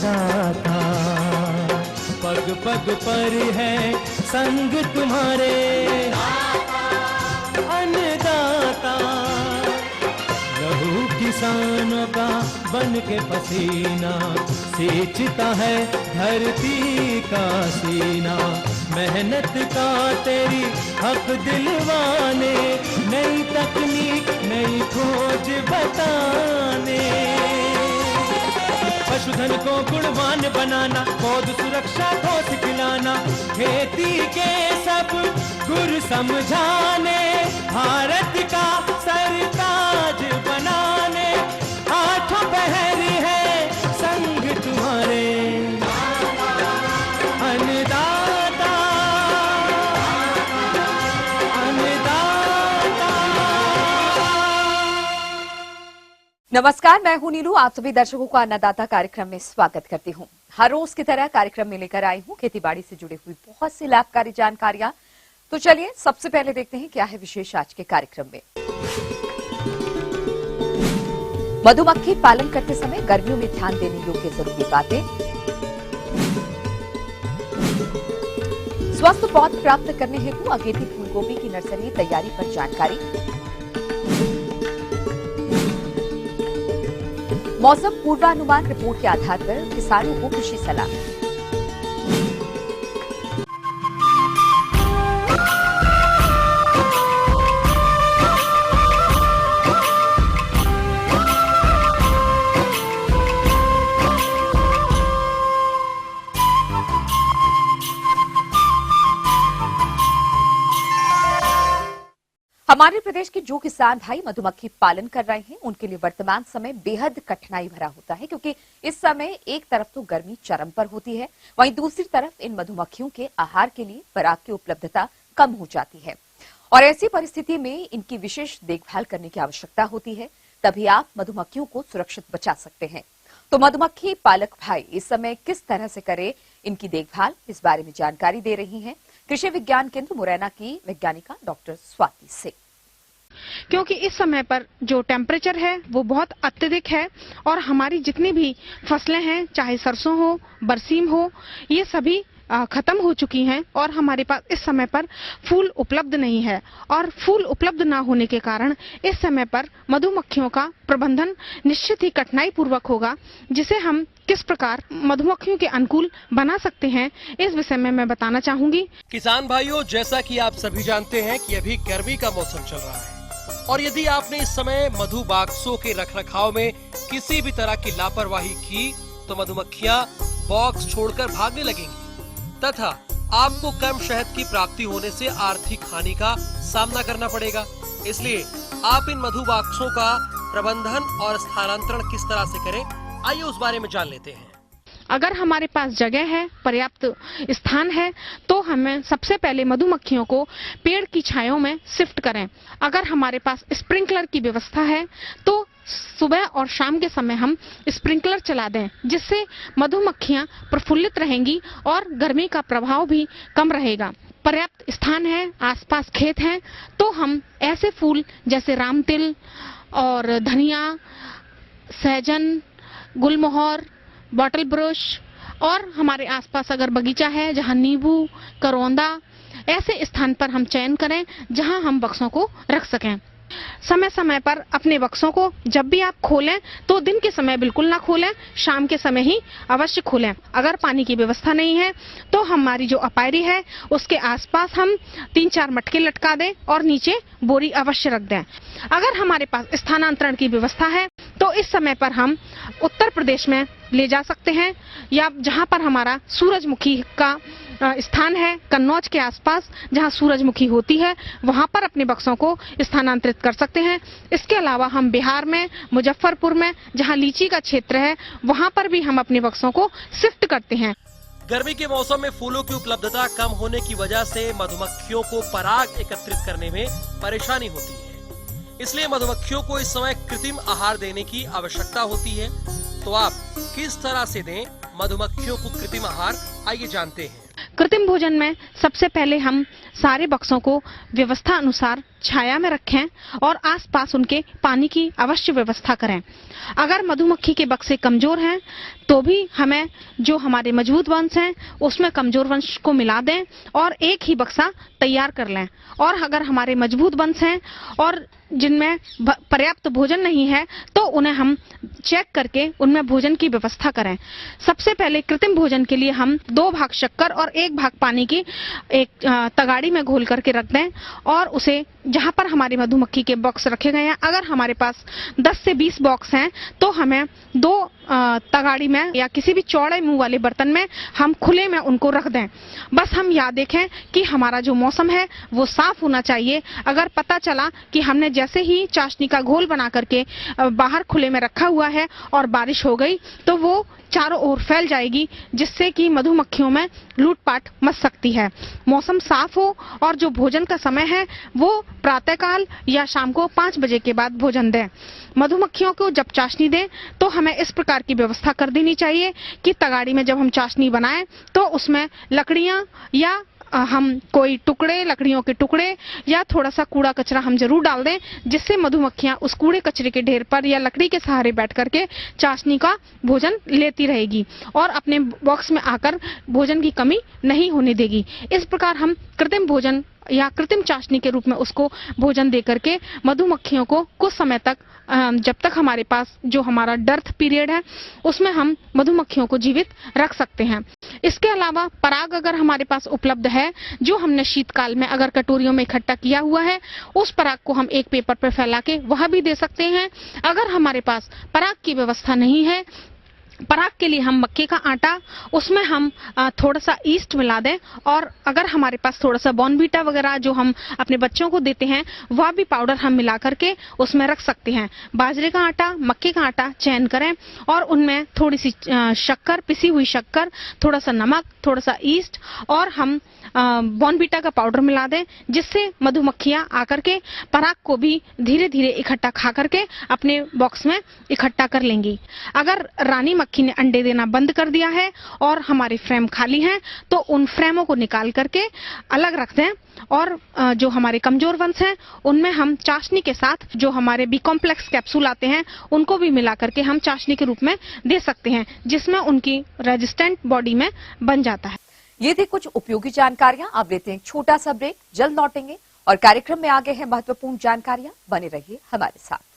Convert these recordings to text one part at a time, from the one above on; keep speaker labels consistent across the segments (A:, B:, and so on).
A: दाता, पग पग पर है संग तुम्हारे अन्नदाता। लहू किसानों का बन के पसीना सींचता है धरती का सीना। मेहनत का तेरी हक दिलवाने, नई तकनीक नई खोज बताने। पशुधन को गुणवान बनाना, पौध सुरक्षा को सिखलाना, खेती के सब गुर समझाने, भारत का सरताज बनाने। आठों पहर है संग तुम्हारे अन्नदाता, अन्नदाता।
B: नमस्कार, मैं हूं नीलू। आप सभी दर्शकों को अन्नदाता कार्यक्रम में स्वागत करती हूं। हर रोज की तरह कार्यक्रम में लेकर आई हूं खेतीबाड़ी से जुड़ी हुई बहुत सी लाभकारी जानकारियां। तो चलिए सबसे पहले देखते हैं क्या है विशेष आज के कार्यक्रम में। मधुमक्खी पालन करते समय गर्मियों में ध्यान देने योग्य जरूरी बातें। स्वस्थ पौध प्राप्त करने हेतु अगेती फूलगोभी की नर्सरी तैयारी पर जानकारी। मौसम पूर्वानुमान रिपोर्ट के आधार पर किसानों को कृषि सलाह। हमारे प्रदेश के जो किसान भाई मधुमक्खी पालन कर रहे हैं उनके लिए वर्तमान समय बेहद कठिनाई भरा होता है, क्योंकि इस समय एक तरफ तो गर्मी चरम पर होती है, वहीं दूसरी तरफ इन मधुमक्खियों के आहार के लिए पराग की उपलब्धता कम हो जाती है और ऐसी परिस्थिति में इनकी विशेष देखभाल करने की आवश्यकता होती है। तभी आप मधुमक्खियों को सुरक्षित बचा सकते हैं। तो मधुमक्खी पालक भाई इस समय किस तरह से करें इनकी देखभाल, इस बारे में जानकारी दे रही हैं कृषि विज्ञान केंद्र मुरैना की वैज्ञानिका डॉक्टर स्वाति सिंह।
C: क्योंकि इस समय पर जो टेम्परेचर है वो बहुत अत्यधिक है और हमारी जितनी भी फसलें हैं, चाहे सरसों हो, बरसीम हो, ये सभी खत्म हो चुकी हैं और हमारे पास इस समय पर फूल उपलब्ध नहीं है। और फूल उपलब्ध ना होने के कारण इस समय पर मधुमक्खियों का प्रबंधन निश्चित ही कठिनाई पूर्वक होगा, जिसे हम किस प्रकार मधुमक्खियों के अनुकूल बना सकते हैं, इस विषय में मैं बताना चाहूंगी।
D: किसान भाइयों, जैसा कि आप सभी जानते हैं कि अभी गर्मी का मौसम चल रहा है और यदि आपने इस समय मधु बाक्सों के रखरखाव में किसी भी तरह की लापरवाही की तो मधुमक्खियां बॉक्स छोड़कर भागने लगेंगी तथा आपको कम शहद की प्राप्ति होने से आर्थिक हानि का सामना करना पड़ेगा। इसलिए आप इन मधु बाक्सों का प्रबंधन और स्थानांतरण किस तरह से करें, आइए उस बारे में जान लेते हैं।
C: अगर हमारे पास जगह है, पर्याप्त स्थान है, तो हमें सबसे पहले मधुमक्खियों को पेड़ की छायाओं में शिफ्ट करें। अगर हमारे पास स्प्रिंकलर की व्यवस्था है तो सुबह और शाम के समय हम स्प्रिंकलर चला दें, जिससे मधुमक्खियां प्रफुल्लित रहेंगी और गर्मी का प्रभाव भी कम रहेगा। पर्याप्त स्थान है, आसपास खेत हैं, तो हम ऐसे फूल जैसे रामतिल और धनिया, सहजन, गुलमोहर, बॉटल ब्रुश और हमारे आसपास अगर बगीचा है जहां नींबू, करौंदा, ऐसे स्थान पर हम चयन करें जहां हम बक्सों को रख सकें। समय समय पर अपने बक्सों को जब भी आप खोलें तो दिन के समय बिल्कुल ना खोलें, शाम के समय ही अवश्य खोलें। अगर पानी की व्यवस्था नहीं है तो हमारी जो अपायरी है उसके आसपास हम 3-4 मटके लटका दें और नीचे बोरी अवश्य रख दें। अगर हमारे पास स्थानांतरण की व्यवस्था है तो इस समय पर हम उत्तर प्रदेश में ले जा सकते हैं या जहां पर हमारा सूरजमुखी का स्थान है, कन्नौज के आसपास जहां सूरजमुखी होती है, वहां पर अपने बक्सों को स्थानांतरित कर सकते हैं। इसके अलावा हम बिहार में, मुजफ्फरपुर में जहां लीची का क्षेत्र है, वहां पर भी हम अपने बक्सों को शिफ्ट करते हैं।
D: गर्मी के मौसम में फूलों की उपलब्धता कम होने की वजह से मधुमक्खियों को पराग एकत्रित करने में परेशानी होती है, इसलिए मधुमक्खियों को इस समय कृत्रिम आहार देने की आवश्यकता होती है। तो आप किस तरह से दें मधुमक्खियों को कृत्रिम आहार, आइए जानते हैं।
C: कृत्रिम भोजन में सबसे पहले हम सारे बक्सों को व्यवस्था अनुसार छाया में रखें और आसपास उनके पानी की अवश्य व्यवस्था करें। अगर मधुमक्खी के बक्से कमजोर हैं तो भी हमें जो हमारे मजबूत वंश हैं उसमें कमजोर वंश को मिला दें और एक ही बक्सा तैयार कर लें। और अगर हमारे मजबूत वंश हैं और जिनमें पर्याप्त भोजन नहीं है तो उन्हें हम चेक करके उनमें भोजन की व्यवस्था करें। सबसे पहले कृत्रिम भोजन के लिए हम 2 भाग शक्कर और 1 भाग पानी की एक तगाड़ी में घोल करके रख दें और उसे जहां पर हमारी मधुमक्खी के बॉक्स रखे गए हैं, अगर हमारे पास 10 से 20 बॉक्स हैं तो हमें 2 तगाड़ी में या किसी भी चौड़े मुंह वाले बर्तन में हम खुले में उनको रख दें। बस हम याद देखें कि हमारा जो मौसम है वो साफ होना चाहिए। अगर पता चला कि हमने जैसे ही चाशनी का घोल बना करके बाहर खुले में रखा हुआ है और बारिश हो गई तो वो चारों ओर फैल जाएगी, जिससे कि मधुमक्खियों में लूटपाट मच सकती है। मौसम साफ हो और जो भोजन का समय है वो प्रातःकाल या शाम को 5 बजे के बाद भोजन दें। मधुमक्खियों को जब चाशनी दें तो हमें इस प्रकार की व्यवस्था कर देनी चाहिए कि तगाड़ी में जब हम चाशनी बनाएं तो उसमें लकड़ियां या हम कोई टुकड़े, लकड़ियों के टुकड़े या थोड़ा सा कूड़ा कचरा हम जरूर डाल दें, जिससे मधुमक्खियां उस कूड़े कचरे के ढेर पर या लकड़ी के सहारे बैठ करके चाशनी का भोजन लेती रहेगी और अपने बॉक्स में आकर भोजन की कमी नहीं होने देगी। इस प्रकार हम कृत्रिम भोजन या कृत्रिम चाशनी के रूप में उसको भोजन दे करके मधुमक्खियों को कुछ समय तक, जब तक हमारे पास जो हमारा डर्थ पीरियड है उसमें हम मधुमक्खियों को जीवित रख सकते हैं। इसके अलावा पराग अगर हमारे पास उपलब्ध है, जो हमने शीतकाल में अगर कटोरियों में इकट्ठा किया हुआ है, उस पराग को हम एक पेपर पर फैला के वह भी दे सकते हैं। अगर हमारे पास पराग की व्यवस्था नहीं है, पराग के लिए हम मक्के का आटा, उसमें हम थोड़ा सा ईस्ट मिला दें और अगर हमारे पास थोड़ा सा बॉर्नवीटा वगैरह जो हम अपने बच्चों को देते हैं वह भी पाउडर हम मिला करके उसमें रख सकते हैं। बाजरे का आटा, मक्के का आटा चयन करें और उनमें थोड़ी सी शक्कर, पिसी हुई शक्कर, थोड़ा सा नमक, थोड़ा सा ईस्ट और हम बॉर्नवीटा का पाउडर मिला दें, जिससे मधुमक्खियां आकर के पराग को भी धीरे धीरे इकट्ठा खा करके अपने बॉक्स में इकट्ठा कर लेंगी। अगर रानी मक्खी ने अंडे देना बंद कर दिया है और हमारे फ्रेम खाली हैं तो उन फ्रेमों को निकाल करके अलग रख दें और जो हमारे कमजोर वंश हैं उनमें हम चाशनी के साथ जो हमारे बी कॉम्प्लेक्स कैप्सूल आते हैं उनको भी मिला करके हम चाशनी के रूप में दे सकते हैं, जिसमें उनकी रेजिस्टेंट बॉडी में बन जाता है।
B: ये थी कुछ उपयोगी जानकारियां। अब लेते हैं एक छोटा सा ब्रेक, जल्द लौटेंगे और कार्यक्रम में आगे हैं महत्वपूर्ण जानकारियां। बने रहिए हमारे साथ।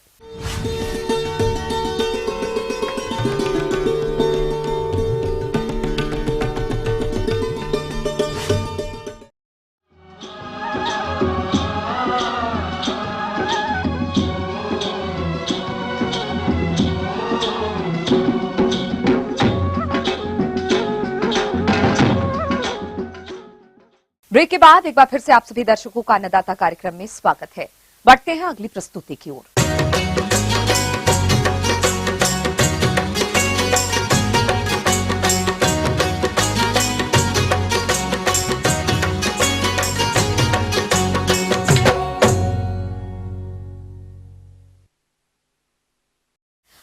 B: ब्रेक के बाद एक बार फिर से आप सभी दर्शकों का अन्नदाता कार्यक्रम में स्वागत है। बढ़ते हैं अगली प्रस्तुति की ओर।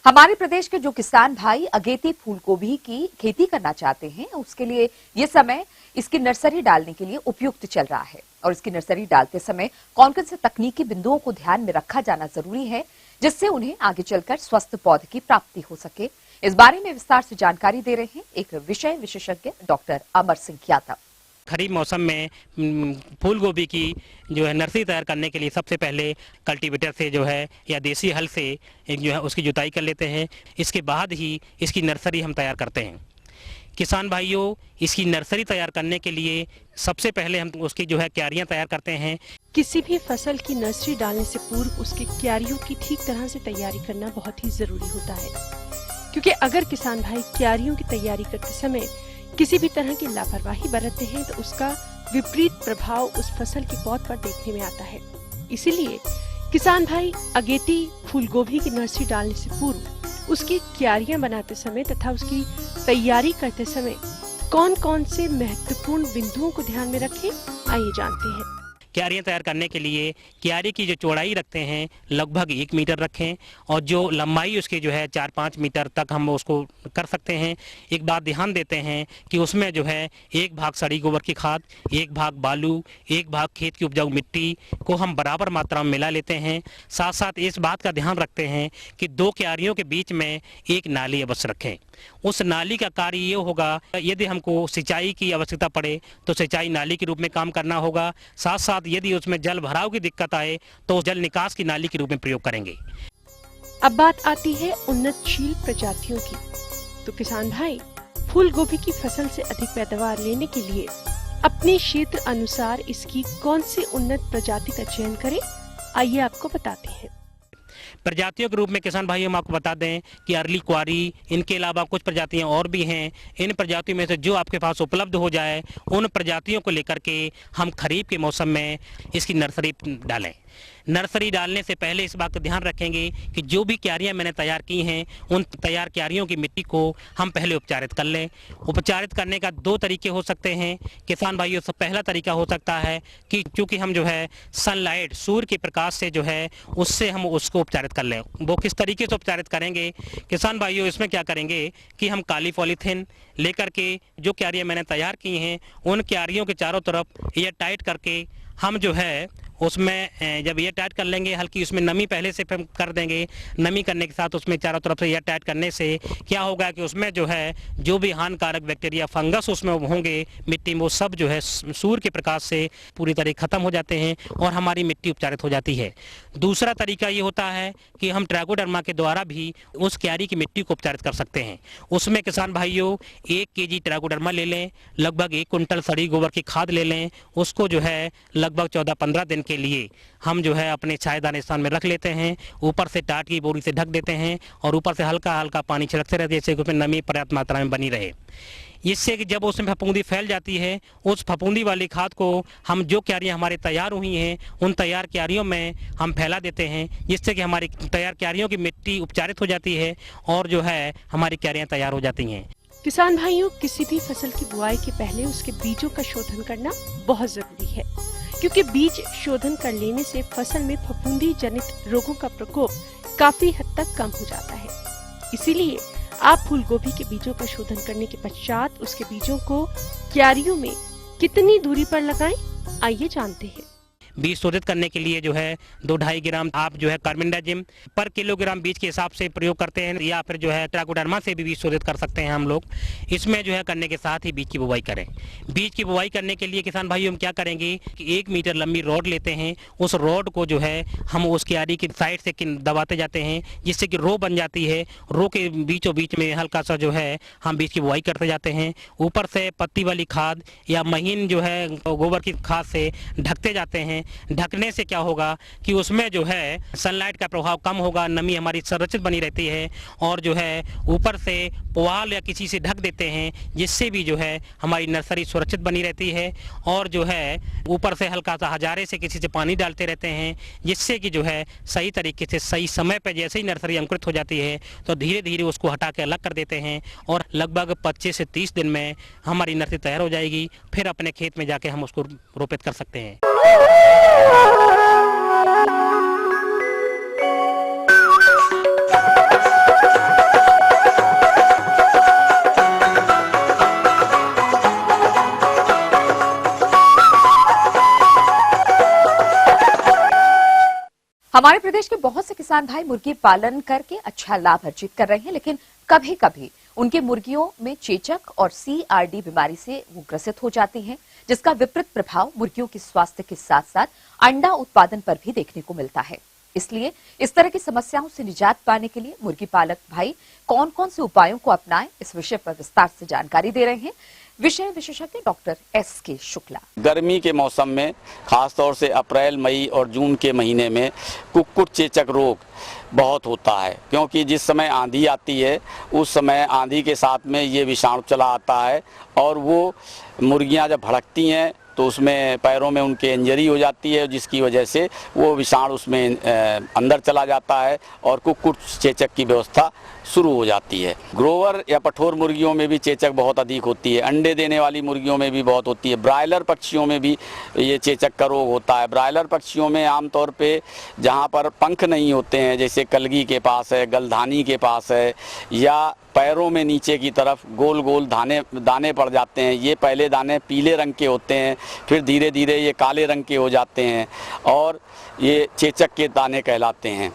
B: हमारे प्रदेश के जो किसान भाई अगेती फूलगोभी की खेती करना चाहते हैं, उसके लिए ये समय इसकी नर्सरी डालने के लिए उपयुक्त चल रहा है। और इसकी नर्सरी डालते समय कौन कौन से तकनीकी बिंदुओं को ध्यान में रखा जाना जरूरी है, जिससे उन्हें आगे चलकर स्वस्थ पौधे की प्राप्ति हो सके, इस बारे में विस्तार से जानकारी दे रहे हैं एक विषय विशेषज्ञ डॉक्टर अमर सिंह यादव।
E: खरीफ मौसम में फूल गोभी की जो है नर्सरी तैयार करने के लिए सबसे पहले कल्टीवेटर से जो है या देसी हल से जो है उसकी जुताई कर लेते हैं। इसके बाद ही इसकी नर्सरी हम तैयार करते हैं। किसान भाइयों, इसकी नर्सरी तैयार करने के लिए सबसे पहले हम उसकी जो है क्यारियां तैयार करते हैं।
F: किसी भी फसल की नर्सरी डालने से पूर्व उसकी क्यारियों की ठीक तरह से तैयारी करना बहुत ही जरूरी होता है, क्योंकि अगर किसान भाई क्यारियों की तैयारी करते समय किसी भी तरह की लापरवाही बरतते हैं तो उसका विपरीत प्रभाव उस फसल की पौध पर देखने में आता है। इसीलिए किसान भाई अगेती फूलगोभी की नर्सरी डालने से पूर्व उसकी क्यारियां बनाते समय तथा उसकी तैयारी करते समय कौन कौन से महत्वपूर्ण बिंदुओं को ध्यान में रखें, आइए जानते हैं।
E: क्यारियाँ तैयार करने के लिए क्यारी की जो चौड़ाई रखते हैं लगभग 1 मीटर रखें और जो लंबाई उसकी जो है 4-5 मीटर तक हम उसको कर सकते हैं। एक बात ध्यान देते हैं कि उसमें जो है 1 भाग सड़ी गोबर की खाद, 1 भाग बालू, 1 भाग खेत की उपजाऊ मिट्टी को हम बराबर मात्रा में मिला लेते हैं। साथ साथ इस बात का ध्यान रखते हैं कि 2 क्यारियों के बीच में एक नाली अवश्य रखें। उस नाली का कार्य ये होगा, यदि हमको सिंचाई की आवश्यकता पड़े तो सिंचाई नाली के रूप में काम करना होगा। साथ साथ यदि उसमें जल भराव की दिक्कत आए तो जल निकास की नाली के रूप में प्रयोग करेंगे।
F: अब बात आती है उन्नतशील प्रजातियों की। तो किसान भाई, फूल गोभी की फसल से अधिक पैदावार लेने के लिए अपने क्षेत्र अनुसार इसकी कौन सी उन्नत प्रजाति का चयन करें, आइए आपको बताते हैं।
E: प्रजातियों के रूप में किसान भाइयों हम आपको बता दें कि अर्ली क्वारी, इनके अलावा कुछ प्रजातियां और भी हैं। इन प्रजातियों में से जो आपके पास उपलब्ध हो जाए उन प्रजातियों को लेकर के हम खरीफ के मौसम में इसकी नर्सरी डालें। नर्सरी डालने से पहले इस बात का ध्यान रखेंगे कि जो भी क्यारियां मैंने तैयार की हैं उन तैयार क्यारियों की मिट्टी को हम पहले उपचारित कर लें। उपचारित करने का 2 तरीके हो सकते हैं किसान भाइयों। सब पहला तरीका हो सकता है कि चूंकि हम जो है सनलाइट, सूर्य के प्रकाश से जो है उससे हम उसको उपचारित कर लें। वो किस तरीके से उपचारित करेंगे किसान भाइयों, इसमें क्या करेंगे कि हम काली पॉलीथीन लेकर के जो क्यारियां मैंने तैयार की हैं उन क्यारियों के चारों तरफ एयर टाइट करके हम जो है उसमें जब एयर टाइट कर लेंगे, हल्की उसमें नमी पहले से कर देंगे। नमी करने के साथ उसमें चारों तरफ से एयर टाइट करने से क्या होगा कि उसमें जो है जो भी हानिकारक बैक्टीरिया, फंगस उसमें होंगे मिट्टी में, वो सब जो है सूर्य के प्रकाश से पूरी तरह खत्म हो जाते हैं और हमारी मिट्टी उपचारित हो जाती है। दूसरा तरीका ये होता है कि हम ट्राइकोडर्मा के द्वारा भी उस क्यारी की मिट्टी को उपचारित कर सकते हैं। उसमें किसान भाइयों 1 केजी ट्राइकोडर्मा ले लें, लगभग 1 कुंटल सड़ी गोबर की खाद ले लें, उसको जो है लगभग 14-15 दिन के लिए हम जो है अपने छायादार स्थान में रख लेते हैं। ऊपर से टाट की बोरी से ढक देते हैं और ऊपर से हल्का हल्का पानी छिड़कते रहते हैं जिससे उसमें नमी पर्याप्त मात्रा में बनी रहे। इससे कि जब उसमें फफूंदी फैल जाती है उस फफूंदी वाली खाद को हम जो क्यारियां हमारे तैयार हुई हैं उन तैयार क्यारियों में हम फैला देते हैं, जिससे कि हमारी तैयार क्यारियों की मिट्टी उपचारित हो जाती है और जो है हमारी क्यारियां तैयार हो जाती हैं।
F: किसान भाइयों, किसी भी फसल की बुआई के पहले उसके बीजों का शोधन करना बहुत जरूरी है, क्योंकि बीज शोधन कर लेने से फसल में फफूंदी जनित रोगों का प्रकोप काफी हद तक कम हो जाता है। इसीलिए आप फूल गोभी के बीजों का शोधन करने के पश्चात उसके बीजों को क्यारियों में कितनी दूरी पर लगाएं, आइए जानते हैं।
E: बीज शोधित करने के लिए जो है 2-2.5 ग्राम आप जो है कार्बेंडाजिम पर किलोग्राम बीज के हिसाब से प्रयोग करते हैं, या फिर जो है ट्राइकोडर्मा से भी बीज शोधित कर सकते हैं हम लोग। इसमें जो है करने के साथ ही बीज की बुवाई करें। बीज की बुवाई करने के लिए किसान भाइयों हम क्या करेंगे कि 1 मीटर लंबी रॉड लेते हैं। उस रॉड को जो है हम उस क्यारी की साइड से दबाते जाते हैं जिससे कि रो बन जाती है। रो के बीचों बीच में हल्का सा जो है हम बीज की बुवाई करते जाते हैं। ऊपर से पत्ती वाली खाद या महीन जो है गोबर की खाद से ढकते जाते हैं। ढकने से क्या होगा कि उसमें जो है सनलाइट का प्रभाव कम होगा, नमी हमारी संरक्षित बनी रहती है और जो है ऊपर से पुआल या किसी से ढक देते हैं जिससे भी जो है हमारी नर्सरी सुरक्षित बनी रहती है। और जो है ऊपर से हल्का सा हजारे से किसी से पानी डालते रहते हैं जिससे कि जो है सही तरीके से सही समय पर जैसे ही नर्सरी अंकुरित हो जाती है तो धीरे धीरे उसको हटा के अलग कर देते हैं और लगभग 25 से 30 दिन में हमारी नर्सरी तैयार हो जाएगी। फिर अपने खेत में जाके हम उसको रोपित कर सकते हैं।
B: हमारे प्रदेश के बहुत से किसान भाई मुर्गी पालन करके अच्छा लाभ अर्जित कर रहे हैं, लेकिन कभी कभी उनके मुर्गियों में चेचक और CRD बीमारी से वो ग्रसित हो जाती हैं, जिसका विपरीत प्रभाव मुर्गियों के स्वास्थ्य के साथ साथ अंडा उत्पादन पर भी देखने को मिलता है। इसलिए इस तरह की समस्याओं से निजात पाने के लिए मुर्गी पालक भाई कौन कौन से उपायों को अपनाएं, इस विषय पर विस्तार से जानकारी दे रहे हैं विषय विशेषज्ञ डॉक्टर SK शुक्ला।
G: गर्मी के मौसम में खासतौर से अप्रैल, मई और जून के महीने में कुक्कुट चेचक रोग बहुत होता है, क्योंकि जिस समय आंधी आती है उस समय आंधी के साथ में ये विषाणु चला आता है और वो मुर्गियां जब भड़कती हैं तो उसमें पैरों में उनके इंजरी हो जाती है, जिसकी वजह से वो विषाणु उसमें अंदर चला जाता है और कुक्कुट चेचक की व्यवस्था शुरू हो जाती है। ग्रोवर या पठोर मुर्गियों में भी चेचक बहुत अधिक होती है, अंडे देने वाली मुर्गियों में भी बहुत होती है, ब्रायलर पक्षियों में भी ये चेचक का रोग होता है। ब्रायलर पक्षियों में आमतौर पे जहाँ पर पंख नहीं होते हैं, जैसे कलगी के पास है, गलधानी के पास है, या पैरों में नीचे की तरफ गोल गोल दाने पड़ जाते हैं। ये पहले दाने पीले रंग के होते हैं, फिर धीरे धीरे ये काले रंग के हो जाते हैं और ये चेचक के दाने कहलाते हैं।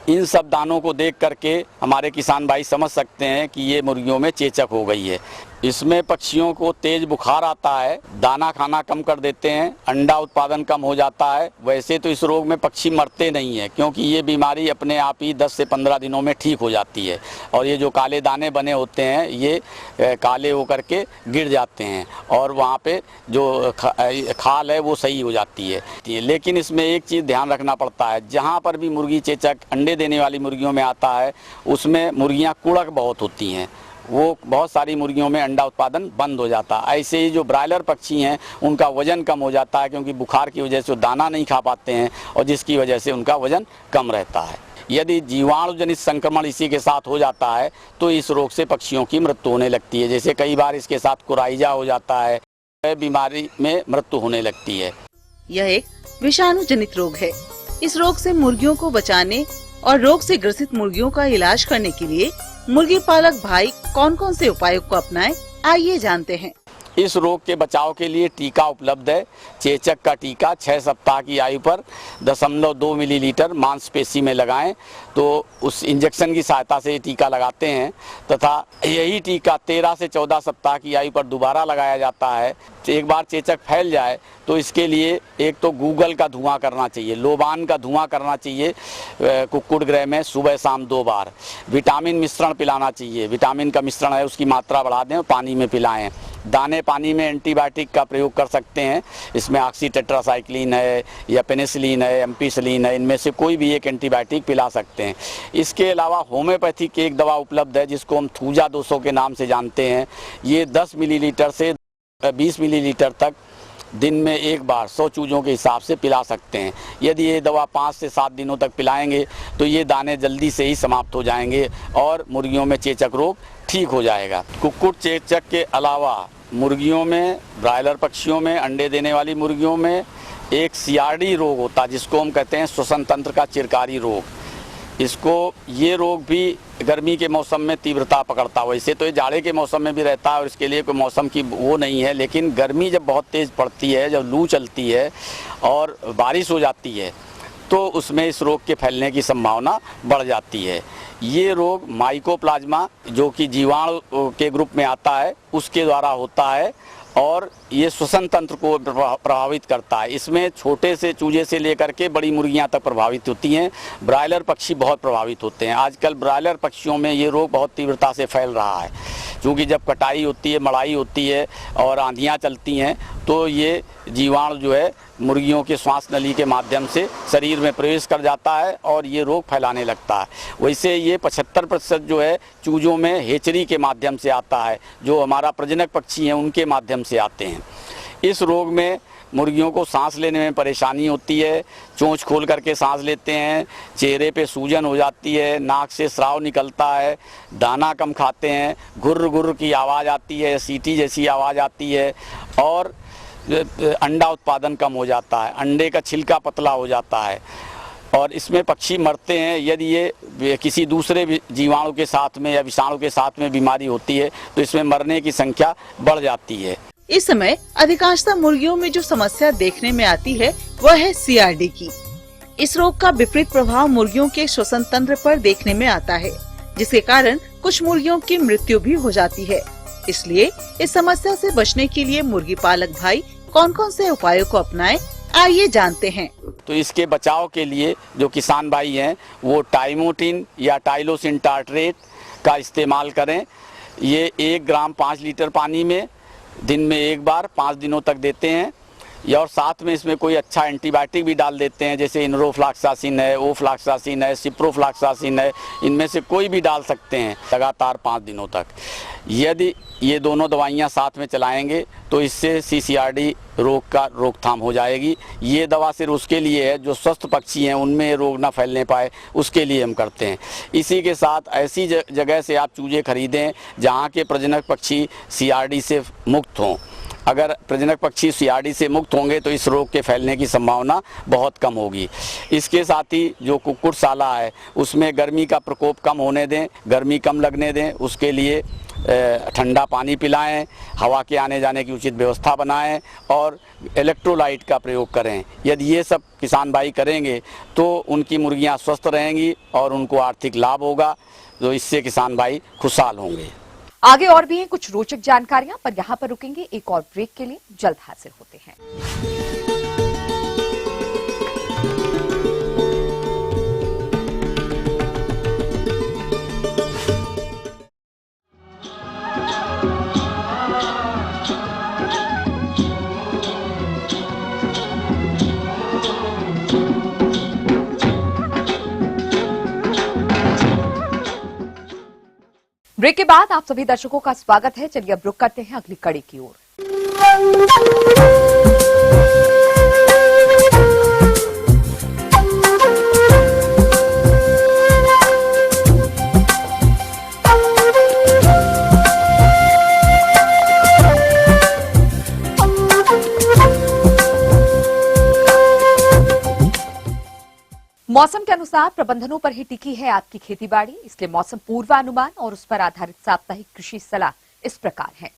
G: इन सब दानों को देख करके हमारे किसान भाई समझ सकते हैं कि ये मुर्गियों में चेचक हो गई है। इसमें पक्षियों को तेज बुखार आता है, दाना खाना कम कर देते हैं, अंडा उत्पादन कम हो जाता है। वैसे तो इस रोग में पक्षी मरते नहीं हैं, क्योंकि ये बीमारी अपने आप ही 10 से 15 दिनों में ठीक हो जाती है और ये जो काले दाने बने होते हैं ये काले होकर के गिर जाते हैं और वहाँ पे जो खाल है वो सही हो जाती है। लेकिन इसमें एक चीज़ ध्यान रखना पड़ता है, जहाँ पर भी मुर्गी चेचक अंडे देने वाली मुर्गियों में आता है उसमें मुर्गियाँ कुड़क बहुत होती हैं, वो बहुत सारी मुर्गियों में अंडा उत्पादन बंद हो जाता है। ऐसे ही जो ब्रायलर पक्षी हैं उनका वजन कम हो जाता है, क्योंकि बुखार की वजह से वो दाना नहीं खा पाते हैं और जिसकी वजह से उनका वजन कम रहता है। यदि जीवाणु जनित संक्रमण इसी के साथ हो जाता है तो इस रोग से पक्षियों की मृत्यु होने लगती है। जैसे कई बार इसके साथ कुराइजा हो जाता है, बीमारी में मृत्यु होने लगती है।
H: यह एक विषाणु जनित रोग है। इस रोग से मुर्गियों को बचाने और रोग से ग्रसित मुर्गियों का इलाज करने के लिए मुर्गी पालक भाई कौन कौन से उपायों को अपनाएं, आइए जानते हैं।
G: इस रोग के बचाव के लिए टीका उपलब्ध है। चेचक का टीका 6 सप्ताह की आयु पर 0.2 मिलीलीटर मांसपेशी में लगाएं तो उस इंजेक्शन की सहायता से टीका लगाते हैं, तथा यही टीका 13 से 14 सप्ताह की आयु पर दोबारा लगाया जाता है। एक बार चेचक फैल जाए तो इसके लिए एक तो गूगल का धुआं करना चाहिए, लोबान का धुआं करना चाहिए कुक्कुट गृह में सुबह शाम 2 बार। विटामिन मिश्रण पिलाना चाहिए, विटामिन का मिश्रण है उसकी मात्रा बढ़ा दें और पानी में पिलाएं। दाने पानी में एंटीबायोटिक का प्रयोग कर सकते हैं, इसमें ऑक्सीटेट्रासाइक्लिन है या पेनिसिलिन है, एम्पिसिलिन है, इनमें से कोई भी एक एंटीबायोटिक पिला सकते हैं। इसके अलावा होम्योपैथिक एक दवा उपलब्ध है जिसको हम थूजा 200 के नाम से जानते हैं। ये 10 मिलीलीटर से 20 मिलीलीटर तक दिन में एक बार 100 चूजों के हिसाब से पिला सकते हैं। यदि ये दवा 5 से 7 दिनों तक पिलाएंगे तो ये दाने जल्दी से ही समाप्त हो जाएंगे और मुर्गियों में चेचक रोग ठीक हो जाएगा। कुक्कुट चेचक के अलावा मुर्गियों में, ब्रायलर पक्षियों में, अंडे देने वाली मुर्गियों में एक सीआरडी रोग होता है जिसको हम कहते हैं श्वसन तंत्र का चिरकारी रोग। ये रोग भी गर्मी के मौसम में तीव्रता पकड़ता है। वैसे तो ये जाड़े के मौसम में भी रहता है और इसके लिए कोई मौसम की वो नहीं है, लेकिन गर्मी जब बहुत तेज़ पड़ती है, जब लू चलती है और बारिश हो जाती है तो उसमें इस रोग के फैलने की संभावना बढ़ जाती है। ये रोग माइकोप्लाज्मा जो कि जीवाणु के ग्रुप में आता है उसके द्वारा होता है और ये श्वसन तंत्र को प्रभावित करता है। इसमें छोटे से चूजे से लेकर के बड़ी मुर्गियां तक प्रभावित होती हैं। ब्रायलर पक्षी बहुत प्रभावित होते हैं। आजकल ब्रायलर पक्षियों में ये रोग बहुत तीव्रता से फैल रहा है, क्योंकि जब कटाई होती है, मड़ाई होती है और आंधियां चलती हैं तो ये जीवाणु जो है मुर्गियों के श्वास नली के माध्यम से शरीर में प्रवेश कर जाता है और ये रोग फैलाने लगता है। वैसे ये 75% जो है चूजों में हेचरी के माध्यम से आता है, जो हमारा प्रजनक पक्षी हैं उनके माध्यम से आते हैं। इस रोग में मुर्गियों को सांस लेने में परेशानी होती है, चोंच खोल करके सांस लेते हैं, चेहरे पे सूजन हो जाती है, नाक से स्राव निकलता है, दाना कम खाते हैं, गुर्र गुर्र की आवाज़ आती है, सीटी जैसी आवाज़ आती है और अंडा उत्पादन कम हो जाता है, अंडे का छिलका पतला हो जाता है और इसमें पक्षी मरते हैं। यदि ये किसी दूसरे जीवाणु के साथ में या विषाणु के साथ में बीमारी होती है तो इसमें मरने की संख्या बढ़ जाती है।
H: इस समय अधिकांशतः मुर्गियों में जो समस्या देखने में आती है वह है सीआरडी की। इस रोग का विपरीत प्रभाव मुर्गियों के श्वसन तंत्र पर देखने में आता है, जिसके कारण कुछ मुर्गियों की मृत्यु भी हो जाती है। इसलिए इस समस्या से बचने के लिए मुर्गी पालक भाई कौन कौन से उपायों को अपनाएं, आइए जानते हैं।
G: तो इसके बचाव के लिए जो किसान भाई हैं वो टाइमोटिन या टाइलोसिन टार्ट्रेट का इस्तेमाल करें। ये 1 ग्राम 5 लीटर पानी में दिन में एक बार 5 दिनों तक देते हैं। और साथ में इसमें कोई अच्छा एंटीबायोटिक भी डाल देते हैं, जैसे इनरोफ्लॉक्सासिन है, ओफ्लॉक्सासिन है, सिप्रोफ्लॉक्सासिन है, इनमें से कोई भी डाल सकते हैं लगातार 5 दिनों तक। यदि ये दोनों दवाइयाँ साथ में चलाएंगे तो इससे CCRD रोग का रोकथाम हो जाएगी। ये दवा सिर्फ उसके लिए है जो स्वस्थ पक्षी हैं, उनमें रोग ना फैलने पाए, उसके लिए हम करते हैं। इसी के साथ ऐसी जगह से आप चूजे खरीदें जहाँ के प्रजनक पक्षी CRD से मुक्त हों। अगर प्रजनक पक्षी CRD से मुक्त होंगे तो इस रोग के फैलने की संभावना बहुत कम होगी। इसके साथ ही जो कुक्कुटशाला है उसमें गर्मी का प्रकोप कम होने दें, गर्मी कम लगने दें, उसके लिए ठंडा पानी पिलाएं, हवा के आने जाने की उचित व्यवस्था बनाएं और इलेक्ट्रोलाइट का प्रयोग करें। यदि ये सब किसान भाई करेंगे तो उनकी मुर्गियां स्वस्थ रहेंगी और उनको आर्थिक लाभ होगा, तो इससे किसान भाई खुशहाल होंगे।
B: आगे और भी हैं कुछ रोचक जानकारियां, पर यहां पर रुकेंगे एक और ब्रेक के लिए। जल्द हाजिर होते हैं। ब्रेक के बाद आप सभी दर्शकों का स्वागत है। चलिए अब रुक करते हैं अगली कड़ी की ओर। मौसम के अनुसार प्रबंधनों पर ही टिकी है आपकी खेतीबाड़ी, इसलिए मौसम पूर्वानुमान और उस पर आधारित साप्ताहिक कृषि सलाह इस प्रकार है।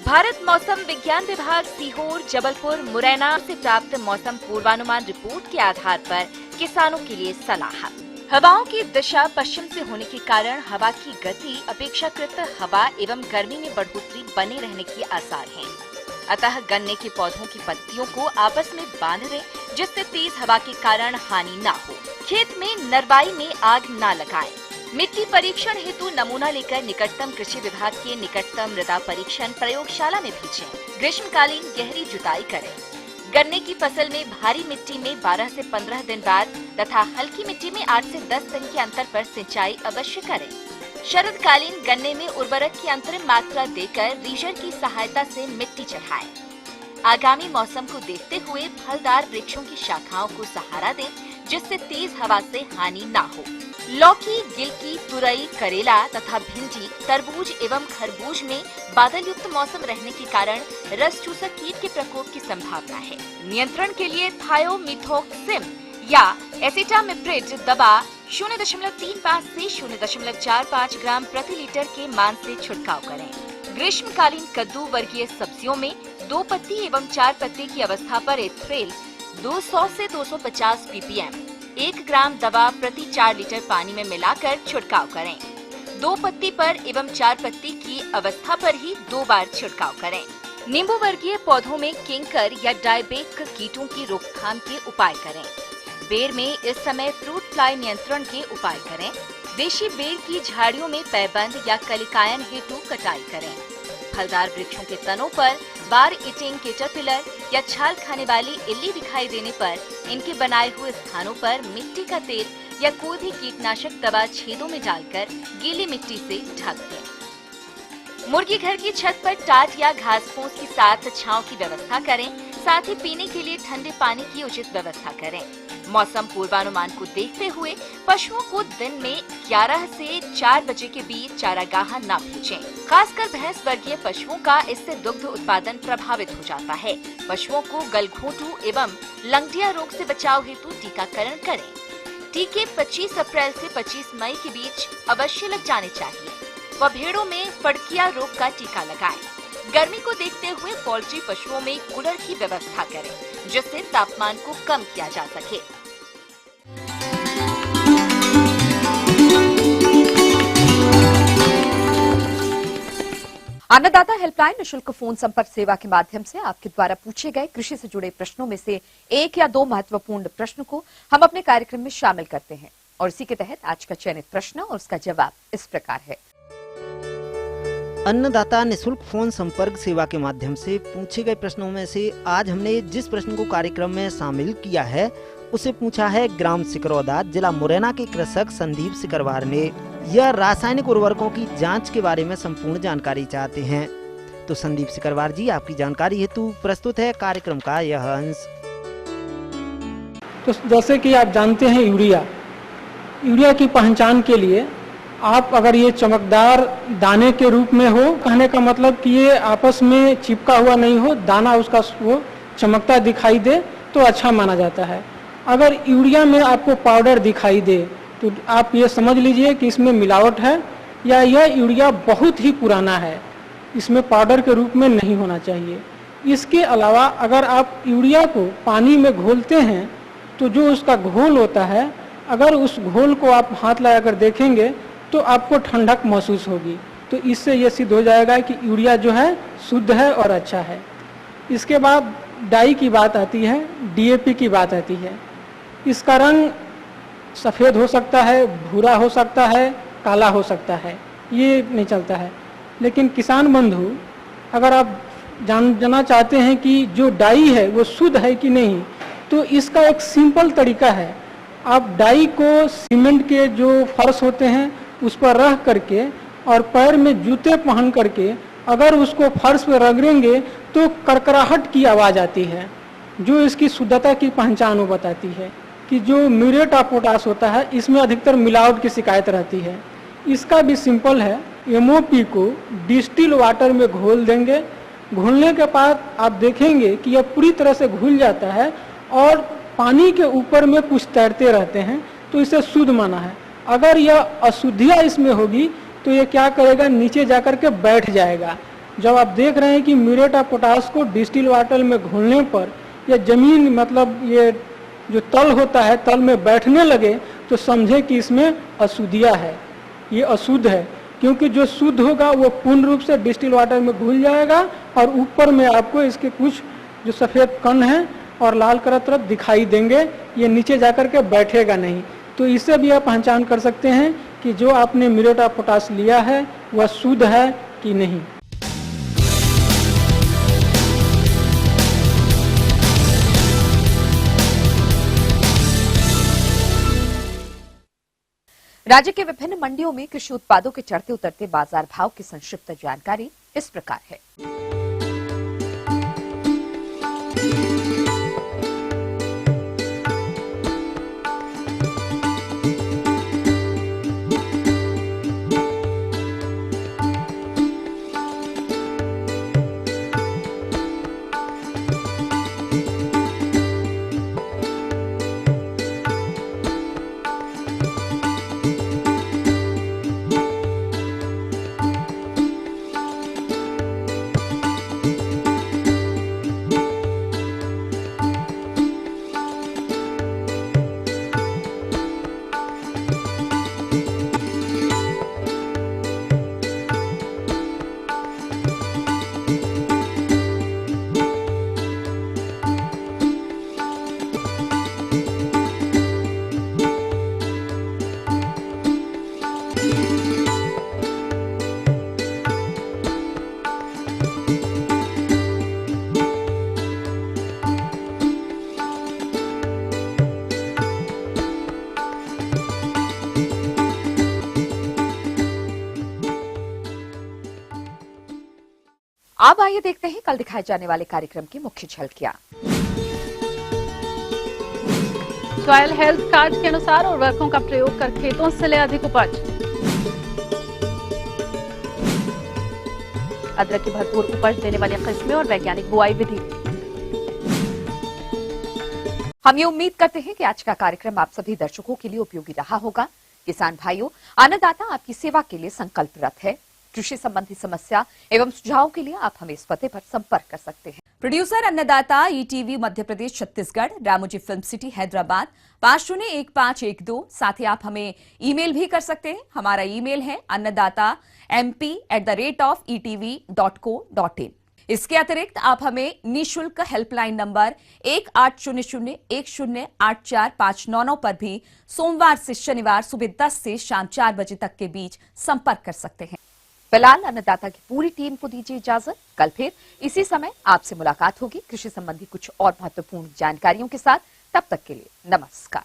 I: भारत मौसम विज्ञान विभाग सीहोर, जबलपुर, मुरैना से प्राप्त मौसम पूर्वानुमान रिपोर्ट के आधार पर किसानों के लिए सलाह। हवाओं की दिशा पश्चिम से होने के कारण हवा की गति अपेक्षाकृत हवा एवं गर्मी में बढ़ोतरी बने रहने के आसार हैं। अतः गन्ने के पौधों की पत्तियों को आपस में बांध दें, जिससे तेज हवा के कारण हानि न हो। खेत में नरवाई में आग न लगाएं। मिट्टी परीक्षण हेतु नमूना लेकर निकटतम कृषि विभाग के निकटतम मृदा परीक्षण प्रयोगशाला में भेजें। ग्रीष्मकालीन गहरी जुताई करें। गन्ने की फसल में भारी मिट्टी में 12 से 15 दिन बाद तथा हल्की मिट्टी में 8 से 10 दिन के अंतर पर सिंचाई अवश्य करें। शरदकालीन गन्ने में उर्वरक की अंतरिम मात्रा देकर रीजर की सहायता से मिट्टी चढ़ाएं। आगामी मौसम को देखते हुए फलदार वृक्षों की शाखाओं को सहारा दें, जिससे तेज हवा से हानि न हो। लौकी, गिलकी, तुरई, करेला तथा भिंडी, तरबूज एवं खरबूज में बादल युक्त मौसम रहने के कारण रस चूसक कीट के प्रकोप की संभावना है। नियंत्रण के लिए थायोमिथोक्सिम या एसिटामिप्रिड दवा 0.35 से 0.45 ग्राम प्रति लीटर के मान से छिड़काव करें। ग्रीष्मकालीन कद्दू वर्गीय सब्जियों में 2 पत्ती एवं 4 पत्ती की अवस्था पर एथ्रेल 200 से 250 ppm 1 ग्राम दवा प्रति 4 लीटर पानी में मिलाकर छिड़काव करें। 2 पत्ती पर एवं 4 पत्ती की अवस्था पर ही 2 बार छिड़काव करें। नींबू वर्गीय पौधों में किंकर या डायबेक कीटों की रोकथाम के उपाय करें। बेर में इस समय फ्रूट फ्लाई नियंत्रण के उपाय करें। देशी बेर की झाड़ियों में पैबंद या कलिकायन हेतु कटाई करें। फलदार वृक्षों के तनों पर बार ईटिंग कैटरपिलर या छाल खाने वाली इल्ली दिखाई देने पर इनके बनाए हुए स्थानों पर मिट्टी का तेल या कोई भी कीटनाशक दवा छेदों में डालकर गीली मिट्टी से ढक दें। मुर्गी घर की छत पर टाट या घास फूस के साथ छांव की व्यवस्था करें। साथ ही पीने के लिए ठंडे पानी की उचित व्यवस्था करें। मौसम पूर्वानुमान को देखते हुए पशुओं को दिन में 11 से 4 बजे के बीच चारागाह न भेजें। खासकर भैंस वर्गीय पशुओं का इससे दुग्ध उत्पादन प्रभावित हो जाता है। पशुओं को गलघोंटू एवं लंगड़िया रोग से बचाव हेतु टीकाकरण करें। टीके 25 अप्रैल से 25 मई के बीच अवश्य लग जाने चाहिए। व भेड़ों में फड़किया रोग का टीका लगाएं। गर्मी को देखते हुए पोल्ट्री पशुओं में कूलर की व्यवस्था करें, जिससे तापमान को कम किया जा सके।
B: अन्नदाता हेल्पलाइन निःशुल्क फोन संपर्क सेवा के माध्यम से आपके द्वारा पूछे गए कृषि से जुड़े प्रश्नों में से 1 या 2 महत्वपूर्ण प्रश्न को हम अपने कार्यक्रम में शामिल करते हैं और इसी के तहत आज का चयनित प्रश्न और उसका जवाब इस प्रकार है।
J: अन्नदाता निशुल्क फोन संपर्क सेवा के माध्यम से पूछे गए प्रश्नों में से आज हमने जिस प्रश्न को कार्यक्रम में शामिल किया है उसे पूछा है ग्राम सिकरौदा जिला मुरैना के कृषक संदीप सिकरवार ने। यह रासायनिक उर्वरकों की जांच के बारे में संपूर्ण जानकारी चाहते हैं। तो संदीप सिकरवार जी, आपकी जानकारी हेतु प्रस्तुत है कार्यक्रम का यह अंश।
K: तो जैसे कि आप जानते हैं यूरिया की पहचान के लिए आप अगर ये चमकदार दाने के रूप में हो, कहने का मतलब कि ये आपस में चिपका हुआ नहीं हो, दाना उसका वो चमकता दिखाई दे तो अच्छा माना जाता है। अगर यूरिया में आपको पाउडर दिखाई दे तो आप ये समझ लीजिए कि इसमें मिलावट है या यह यूरिया बहुत ही पुराना है, इसमें पाउडर के रूप में नहीं होना चाहिए। इसके अलावा अगर आप यूरिया को पानी में घोलते हैं तो जो उसका घोल होता है, अगर उस घोल को आप हाथ लगाकर देखेंगे तो आपको ठंडक महसूस होगी। तो इससे ये सिद्ध हो जाएगा कि यूरिया जो है शुद्ध है और अच्छा है। इसके बाद डाई की बात आती है, डीएपी की बात आती है। इसका रंग सफ़ेद हो सकता है, भूरा हो सकता है, काला हो सकता है, ये नहीं चलता है। लेकिन किसान बंधु, अगर आप जानना चाहते हैं कि जो डाई है वो शुद्ध है कि नहीं, तो इसका एक सिंपल तरीका है। आप डाई को सीमेंट के जो फर्श होते हैं उस पर रख करके और पैर में जूते पहन करके अगर उसको फर्श पर रगड़ेंगे तो करकराहट की आवाज़ आती है, जो इसकी शुद्धता की पहचान वो बताती है। कि जो म्यूरेट ऑफ पोटाश होता है इसमें अधिकतर मिलावट की शिकायत रहती है। इसका भी सिंपल है, एमओपी को डिस्टिल वाटर में घोल देंगे। घोलने के बाद आप देखेंगे कि यह पूरी तरह से घुल जाता है और पानी के ऊपर में कुछ तैरते रहते हैं, तो इसे शुद्ध माना है। अगर यह अशुद्धियाँ इसमें होगी तो ये क्या करेगा, नीचे जाकर के बैठ जाएगा। जब आप देख रहे हैं कि म्यूरेट ऑफ पोटाश को डिस्टिल वाटर में घोलने पर यह जमीन मतलब ये जो तल होता है तल में बैठने लगे तो समझे कि इसमें अशुद्धियाँ है, ये अशुद्ध है। क्योंकि जो शुद्ध होगा वो पूर्ण रूप से डिस्टिल वाटर में घुल जाएगा और ऊपर में आपको इसके कुछ जो सफ़ेद कण हैं और लाल तरफ दिखाई देंगे, ये नीचे जाकर के बैठेगा नहीं। तो इससे भी आप पहचान कर सकते हैं कि जो आपने म्यूरेट ऑफ पोटाश लिया है वह शुद्ध है कि नहीं।
B: राज्य के विभिन्न मंडियों में कृषि उत्पादों के चढ़ते उतरते बाजार भाव की संक्षिप्त जानकारी इस प्रकार है। अब आइए देखते हैं कल दिखाए जाने वाले कार्यक्रम की मुख्य झलकियां।
L: सॉइल हेल्थ कार्ड के अनुसार उर्वरकों का प्रयोग कर खेतों से ले अधिक उपज। अदरक की भरपूर उपज देने वाली किस्में और वैज्ञानिक बुआई विधि।
B: हम ये उम्मीद करते हैं कि आज का कार्यक्रम आप सभी दर्शकों के लिए उपयोगी रहा होगा। किसान भाइयों, अन्नदाता आपकी सेवा के लिए संकल्परत है। कृषि संबंधी समस्या एवं सुझाव के लिए आप हमें इस पते पर संपर्क कर सकते हैं।
I: प्रोड्यूसर अन्नदाता, ETV Madhya Pradesh Chhattisgarh, Ramoji film city Hyderabad 501512। साथ ही आप हमें ईमेल भी कर सकते हैं। हमारा ईमेल है annadatamp@etv.co.in। इसके अतिरिक्त आप हमें निःशुल्क हेल्पलाइन नंबर 1800108459 पर भी सोमवार से शनिवार सुबह 10 से शाम 4 बजे तक के बीच संपर्क कर सकते हैं।
B: फिलहाल अन्नदाता की पूरी टीम को दीजिए इजाजत। कल फिर इसी समय आपसे मुलाकात होगी कृषि संबंधी कुछ और महत्वपूर्ण जानकारियों के साथ। तब तक के लिए नमस्कार।